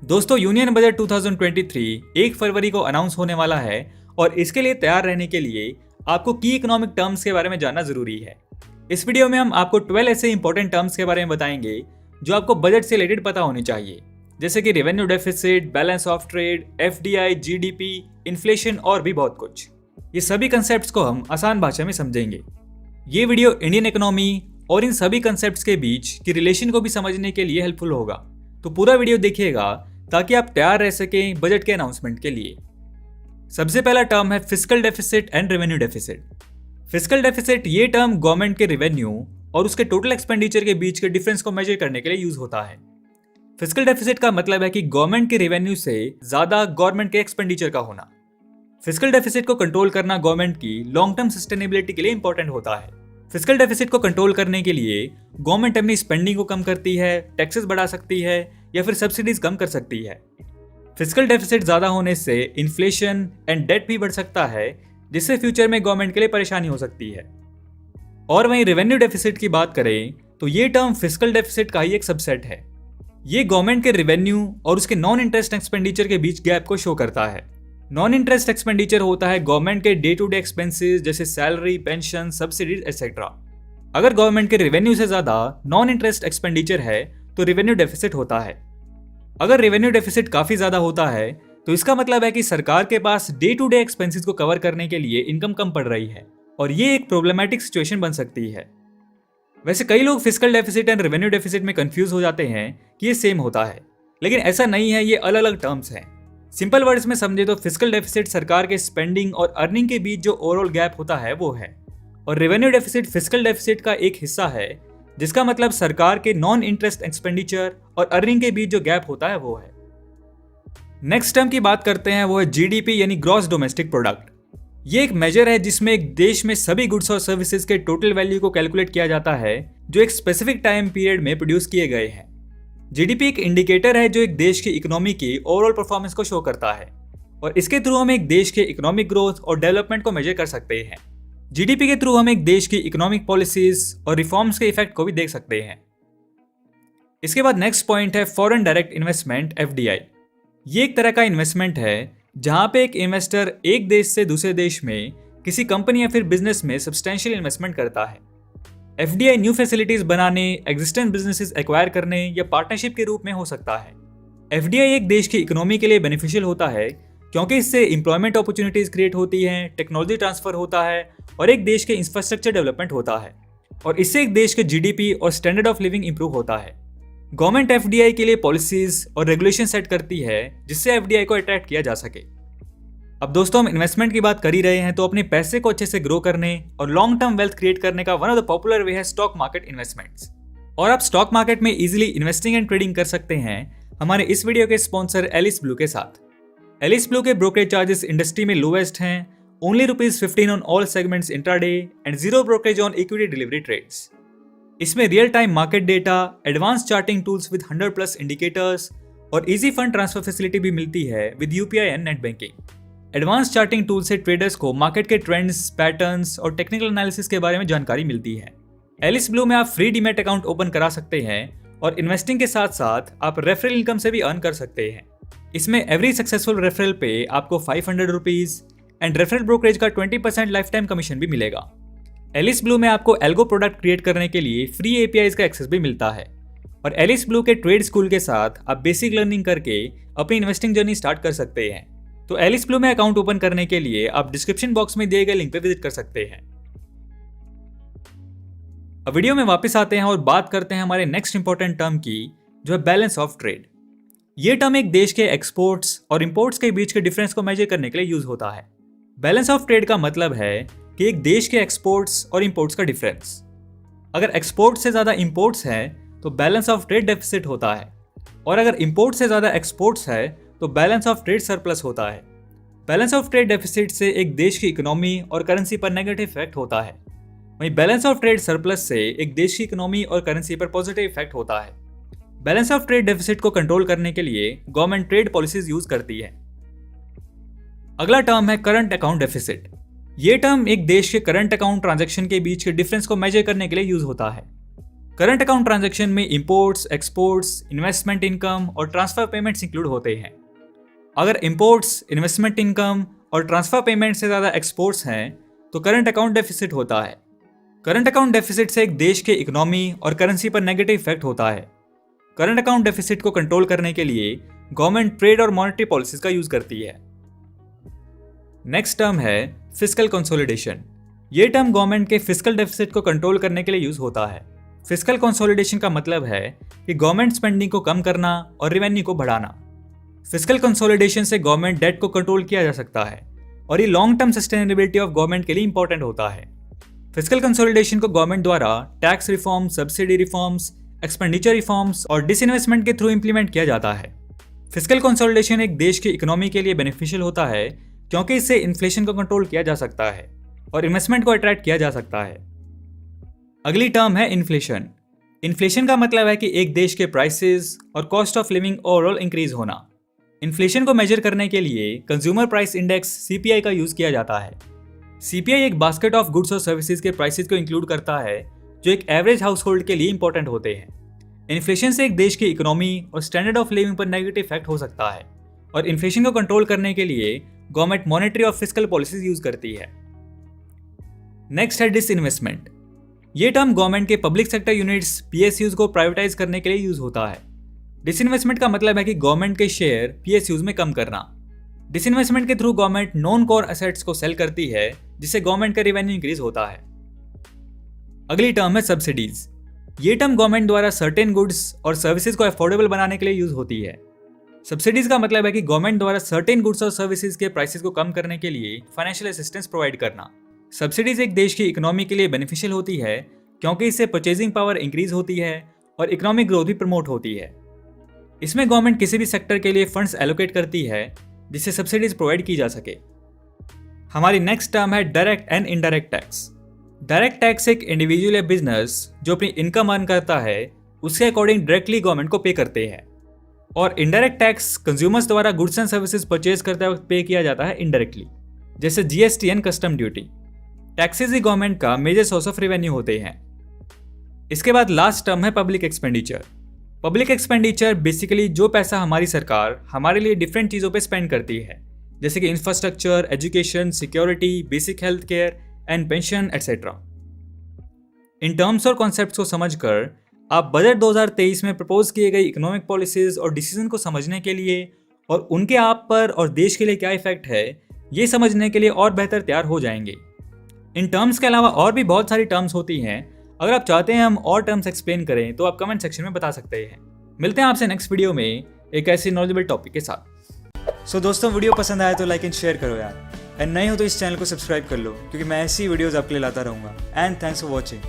दोस्तों, union budget 2023 1 फरवरी को announce होने वाला है और इसके लिए तैयार रहने के लिए आपको की इकोनॉमिक टर्म्स के बारे में जानना जरूरी है। इस वीडियो में हम आपको 12 ऐसे इंपॉर्टेंट टर्म्स के बारे में बताएंगे जो आपको बजट से रिलेटेड पता होनी चाहिए, जैसे कि revenue deficit, balance of trade, FDI, GDP, inflation और भी बहुत कुछ। ये सभी कंसेप्ट्स को हम आसान भाषा में समझेंगे। ये वीडियो इंडियन इकोनॉमी और इन सभी कंसेप्ट्स के बीच की रिलेशन को भी समझने के लिए हेल्पफुल होगा, तो पूरा वीडियो देखिएगा ताकि आप तैयार रह सकें बजट के अनाउंसमेंट के लिए। सबसे पहला टर्म है fiscal deficit and revenue deficit. Fiscal deficit ये टर्म गवर्नमेंट के रेवेन्यू और उसके टोटल एक्सपेंडिचर के बीच के डिफरेंस को मेजर करने के लिए यूज होता है। फिस्कल डेफिसिट का मतलब है कि गवर्नमेंट के रेवेन्यू से ज्यादा गवर्नमेंट के एक्सपेंडिचर का होना। फिस्कल डेफिसिट को कंट्रोल करना गवर्नमेंट की लॉन्ग टर्म सस्टेनेबिलिटी के लिए इंपॉर्टेंट होता है। फिस्कल डेफिसिट को कंट्रोल करने के लिए गवर्नमेंट अपनी स्पेंडिंग को कम करती है, टैक्सेस बढ़ा सकती है या फिर सब्सिडीज कम कर सकती है। फिस्कल डेफिसिट ज्यादा होने से इन्फ्लेशन एंड डेट भी बढ़ सकता है, जिससे फ्यूचर में गवर्नमेंट के लिए परेशानी हो सकती है। और वहीं रेवेन्यू डेफिसिट की बात करें तो ये टर्म फिस्कल डेफिसिट का ही एक सबसेट है। ये गवर्नमेंट के रेवेन्यू और उसके नॉन इंटरेस्ट एक्सपेंडिचर के बीच गैप को शो करता है। नॉन इंटरेस्ट एक्सपेंडिचर होता है गवर्नमेंट के डे टू डे एक्सपेंसेस जैसे सैलरी, पेंशन, सब्सिडीज एक्सेट्रा। अगर गवर्नमेंट के रेवेन्यू से ज्यादा नॉन इंटरेस्ट एक्सपेंडिचर है तो रेवेन्यू डेफिसिट होता है। अगर रेवेन्यू डेफिसिट काफी ज्यादा होता है तो इसका मतलब है कि सरकार के पास डे टू डे एक्सपेंसेस को कवर करने के लिए इनकम कम पड़ रही है और ये एक प्रॉब्लमैटिक सिचुएशन बन सकती है। वैसे कई लोग fiscal deficit and revenue deficit में कंफ्यूज हो जाते हैं कि ये सेम होता है, लेकिन ऐसा नहीं है, ये अलग अलग टर्म्स हैं। सिंपल वर्ड्स में समझे तो फिस्कल डेफिसिट सरकार के स्पेंडिंग और अर्निंग के बीच जो ओवरऑल गैप होता है वो है, और रेवेन्यू डेफिसिट फिस्कल डेफिसिट का एक हिस्सा है, जिसका मतलब सरकार के नॉन इंटरेस्ट एक्सपेंडिचर और अर्निंग के बीच जो गैप होता है वो है। नेक्स्ट टर्म की बात करते हैं, वो है जीडीपी यानी ग्रॉस डोमेस्टिक प्रोडक्ट। ये एक मेजर है जिसमें एक देश में सभी गुड्स और सर्विसेज के टोटल वैल्यू को कैलकुलेट किया जाता है जो एक स्पेसिफिक टाइम पीरियड में प्रोड्यूस किए गए हैं। जीडीपी एक इंडिकेटर है जो एक देश की इकोनॉमी की ओवरऑल परफॉर्मेंस को शो करता है और इसके थ्रू हम एक देश के इकोनॉमिक ग्रोथ और डेवलपमेंट को मेजर कर सकते हैं। जीडीपी के थ्रू हम एक देश की इकोनॉमिक पॉलिसीज और रिफॉर्म्स के इफेक्ट को भी देख सकते हैं। इसके बाद नेक्स्ट पॉइंट है फॉरेन डायरेक्ट इन्वेस्टमेंट, एफडीआई। ये एक तरह का इन्वेस्टमेंट है जहां पे एक इन्वेस्टर एक देश से दूसरे देश में किसी कंपनी या फिर बिजनेस में सब्सटेंशियल इन्वेस्टमेंट करता है। एफडीआई न्यू फैसिलिटीज बनाने, एग्जिस्टेंट बिजनेसेस एक्वायर करने या पार्टनरशिप के रूप में हो सकता है। एफडीआई एक देश की इकोनॉमी के लिए बेनिफिशियल होता है क्योंकि इससे इंप्लॉयमेंट अपॉर्चुनिटीज क्रिएट होती हैं, टेक्नोलॉजी ट्रांसफर होता है और एक देश के इंफ्रास्ट्रक्चर डेवलपमेंट होता है, और इससे एक देश के जीडीपी और स्टैंडर्ड ऑफ लिविंग इंप्रूव होता है। गवर्नमेंट एफडीआई के लिए पॉलिसीज और रेगुलेशन सेट करती है जिससे एफडीआई को अट्रैक्ट किया जा सके। अब दोस्तों, हम इन्वेस्टमेंट की बात कर ही रहे हैं तो अपने पैसे को अच्छे से ग्रो करने और लॉन्ग टर्म वेल्थ क्रिएट करने का वन ऑफ द पॉपुलर वे है स्टॉक मार्केट इन्वेस्टमेंट्स। और आप स्टॉक मार्केट में इजीली इन्वेस्टिंग एंड ट्रेडिंग कर सकते हैं हमारे इस वीडियो के स्पॉन्सर एलिस ब्लू के साथ। एलिस ब्लू के ब्रोकरेज चार्जेस इंडस्ट्री में लोवेस्ट हैं, only ₹15 on all segments intraday and 0 brokerage on equity delivery trades. इसमें real time market data, advance charting tools with 100+ indicators और इजी फंड ट्रांसफर फैसिलिटी भी मिलती है with UPI and net banking. Advance charting tool से traders को market के trends, patterns और technical analysis के बारे में जानकारी मिलती है। एलिस ब्लू में आप फ्री डीमैट अकाउंट ओपन करा सकते हैं और इन्वेस्टिंग के साथ साथ आप रेफरल इनकम से भी अर्न कर सकते हैं। इसमें एवरी सक्सेसफुल रेफरल पे आपको ₹500 एंड रेफरल ब्रोकरेज का 20% लाइफ टाइम कमीशन भी मिलेगा। एलिस ब्लू में आपको एल्गो प्रोडक्ट क्रिएट करने के लिए फ्री एपीआईज का एक्सेस भी मिलता है, और एलिस ब्लू के ट्रेड स्कूल के साथ आप बेसिक लर्निंग करके अपनी इन्वेस्टिंग जर्नी स्टार्ट कर सकते हैं। तो एलिस ब्लू में अकाउंट ओपन करने के लिए आप डिस्क्रिप्शन बॉक्स में दिए गए लिंक पे विजिट कर सकते हैं। अब वीडियो में वापस आते हैं और बात करते हैं हमारे नेक्स्ट इंपॉर्टेंट टर्म की, जो है बैलेंस ऑफ ट्रेड। ये टर्म एक देश के एक्सपोर्ट्स और इंपोर्ट्स के बीच के डिफरेंस को मेजर करने के लिए यूज होता है। बैलेंस ऑफ ट्रेड का मतलब है कि एक देश के एक्सपोर्ट्स और इंपोर्ट्स का डिफरेंस। अगर एक्सपोर्ट से ज्यादा इंपोर्ट्स हैं तो बैलेंस ऑफ ट्रेड डेफिसिट होता है, और अगर इंपोर्ट से ज्यादा एक्सपोर्ट्स है तो बैलेंस ऑफ ट्रेड सरप्लस होता है। बैलेंस ऑफ ट्रेड डेफिसिट से एक देश की इकोनॉमी और करेंसी पर नेगेटिव इफेक्ट होता है, वहीं बैलेंस ऑफ ट्रेड सरप्लस से एक देश की इकोनॉमी और करेंसी पर पॉजिटिव इफेक्ट होता है। बैलेंस ऑफ ट्रेड डेफिसिट को कंट्रोल करने के लिए गवर्नमेंट ट्रेड पॉलिसीज यूज करती है। अगला टर्म है करंट अकाउंट डेफिसिट। ये टर्म एक देश के करंट अकाउंट ट्रांजैक्शन के बीच के डिफरेंस को मेजर करने के लिए यूज होता है। करंट अकाउंट ट्रांजैक्शन में इंपोर्ट्स, एक्सपोर्ट्स, इन्वेस्टमेंट इनकम और ट्रांसफर पेमेंट्स इंक्लूड होते हैं। अगर इंपोर्ट्स, इन्वेस्टमेंट इनकम और ट्रांसफर पेमेंट से ज़्यादा एक्सपोर्ट्स हैं तो करंट अकाउंट डेफिसिट होता है। करंट अकाउंट डेफिसिट से एक देश के इकोनॉमी और करेंसी पर नेगेटिव इफेक्ट होता है। करंट अकाउंट डेफिसिट को कंट्रोल करने के लिए गवर्नमेंट ट्रेड और मॉनेटरी पॉलिसीज का यूज करती है। नेक्स्ट टर्म है फिस्कल कंसोलिडेशन। ये टर्म गवर्नमेंट के फिस्कल डेफिसिट को कंट्रोल करने के लिए यूज होता है। फिस्कल कंसोलिडेशन का मतलब है कि गवर्नमेंट स्पेंडिंग को कम करना और रेवेन्यू को बढ़ाना। फिस्कल कंसोलिडेशन से गवर्नमेंट डेट को कंट्रोल किया जा सकता है और ये long term sustainability of government के लिए इंपॉर्टेंट होता है। फिस्कल कंसोलिडेशन को गवर्नमेंट द्वारा tax reform, subsidy reforms, expenditure reforms और डिसइन्वेस्टमेंट के थ्रू इंप्लीमेंट किया जाता है। फिस्कल कंसोलिडेशन एक देश की इकोनॉमी के लिए बेनिफिशियल होता है क्योंकि इससे इन्फ्लेशन को कंट्रोल किया जा सकता है और इन्वेस्टमेंट को अट्रैक्ट किया जा सकता है। अगली टर्म है इन्फ्लेशन। इन्फ्लेशन का मतलब है कि एक देश के प्राइसेस और cost of living overall increase होना। इन्फ्लेशन को मेजर करने के लिए कंज्यूमर प्राइस इंडेक्स CPI का यूज किया जाता है। CPI एक बास्केट ऑफ गुड्स और सर्विसेज के प्राइसेस को इंक्लूड करता है जो एक एवरेज हाउस होल्ड के लिए इंपॉर्टेंट होते हैं। इन्फ्लेशन से एक देश की इकोनॉमी और स्टैंडर्ड ऑफ लिविंग पर नेगेटिव इफेक्ट हो सकता है और इन्फ्लेशन को कंट्रोल करने के लिए गवर्नमेंट मॉनेटरी और फिस्कल पॉलिसीज यूज करती है। नेक्स्ट है डिसइन्वेस्टमेंट। ये टर्म गवर्नमेंट के पब्लिक सेक्टर यूनिट्स PSUs को प्राइवेटाइज करने के लिए यूज होता है। डिसइन्वेस्टमेंट का मतलब है कि गवर्नमेंट के शेयर PSUs में कम करना। डिसइन्वेस्टमेंट के through government non core assets को सेल करती है जिससे गवर्नमेंट का रेवेन्यू इंक्रीज होता है। अगली टर्म है सब्सिडीज। ये टर्म गवर्नमेंट द्वारा सर्टेन गुड्स और सर्विसेज को अफोर्डेबल बनाने के लिए यूज होती है। सब्सिडीज का मतलब है कि गवर्नमेंट द्वारा सर्टेन गुड्स और सर्विसेज के प्राइसेस को कम करने के लिए फाइनेंशियल असिस्टेंस प्रोवाइड करना। सब्सिडीज एक देश की इकोनॉमी के लिए बेनिफिशियल होती है क्योंकि इससे परचेजिंग पावर इंक्रीज होती है और इकोनॉमिक ग्रोथ भी प्रमोट होती है। इसमें गवर्नमेंट किसी भी सेक्टर के लिए फंड्स एलोकेट करती है जिससे सब्सिडीज प्रोवाइड की जा सके। हमारी नेक्स्ट टर्म है direct and indirect tax. Direct tax एक इंडिविजुअल या बिजनेस जो अपनी इनकम अर्न करता है उसके अकॉर्डिंग डायरेक्टली गवर्नमेंट को पे करते हैं, और इनडायरेक्ट टैक्स कंज्यूमर्स द्वारा गुड्स एंड सर्विसेज परचेज करते वक्त पे किया जाता है इनडायरेक्टली, जैसे GST and custom duty. Taxes he government का मेजर सोर्स ऑफ रेवेन्यू होते हैं। इसके बाद लास्ट टर्म है public expenditure. Public expenditure basically जो पैसा हमारी सरकार हमारे लिए डिफरेंट चीज़ों पे स्पेंड करती है, जैसे कि infrastructure, education, security, basic health care and pension etcetera. In terms और कॉन्सेप्ट्स को समझकर आप बजट 2023 में प्रपोज किए गए इकोनॉमिक पॉलिसीज और डिसीजन को समझने के लिए और उनके आप पर और देश के लिए क्या इफेक्ट है ये समझने के लिए और बेहतर तैयार हो जाएंगे। इन टर्म्स के अलावा और भी बहुत सारी टर्म्स होती हैं। अगर आप चाहते हैं हम और टर्म्स एक्सप्लेन करें तो आप कमेंट सेक्शन में बता सकते हैं। मिलते हैं आपसे नेक्स्ट वीडियो में एक ऐसी नॉलेजेबल टॉपिक के साथ। सो दोस्तों, वीडियो पसंद आया तो लाइक एंड शेयर करो यार, एंड नए हो तो इस चैनल को सब्सक्राइब कर लो क्योंकि मैं ऐसी वीडियोस आपके लिए लाता रहूँगा। And thanks for watching.